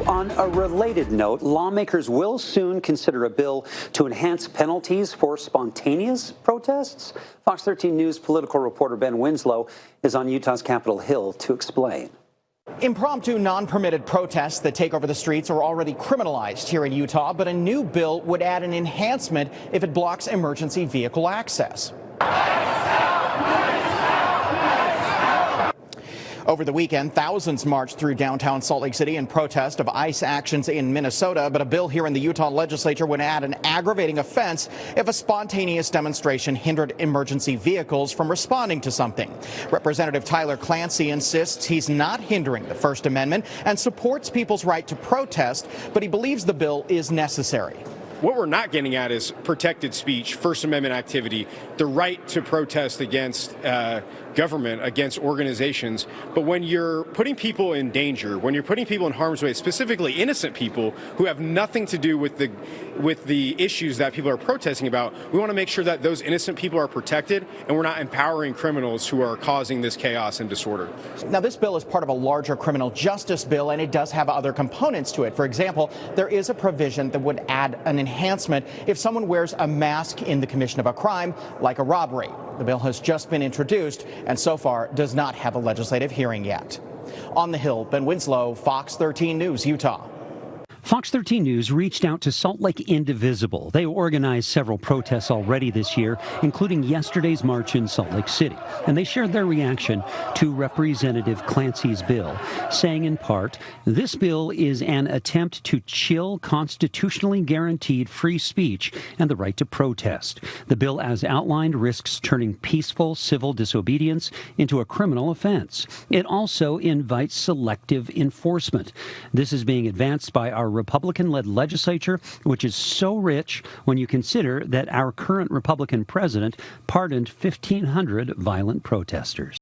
On a related note, lawmakers will soon consider a bill to enhance penalties for spontaneous protests. Fox 13 News political reporter Ben Winslow is on Utah's Capitol Hill to explain. Impromptu, non-permitted protests that take over the streets are already criminalized here in Utah, but a new bill would add an enhancement if it blocks emergency vehicle access. Over the weekend, thousands marched through downtown Salt Lake City in protest of ICE actions in Minnesota, but a bill here in the Utah Legislature would add an aggravating offense if a spontaneous demonstration hindered emergency vehicles from responding to something. Representative Tyler Clancy insists he's not hindering the First Amendment and supports people's right to protest, but he believes the bill is necessary. What we're not getting at is protected speech, First Amendment activity, the right to protest against government, against organizations. But when you're putting people in danger, when you're putting people in harm's way, specifically innocent people who have nothing to do with the issues that people are protesting about, we want to make sure that those innocent people are protected and we're not empowering criminals who are causing this chaos and disorder. Now, this bill is part of a larger criminal justice bill, and it does have other components to it. For example, there is a provision that would add an enhancement if someone wears a mask in the commission of a crime, like a robbery. The bill has just been introduced and so far does not have a legislative hearing yet. On the Hill, Ben Winslow, Fox 13 News, Utah. Fox 13 News reached out to Salt Lake Indivisible. They organized several protests already this year, including yesterday's march in Salt Lake City. And they shared their reaction to Representative Clancy's bill, saying in part, this bill is an attempt to chill constitutionally guaranteed free speech and the right to protest. The bill, as outlined, risks turning peaceful civil disobedience into a criminal offense. It also invites selective enforcement. This is being advanced by our Republican-led legislature, which is so rich when you consider that our current Republican president pardoned 1,500 violent protesters.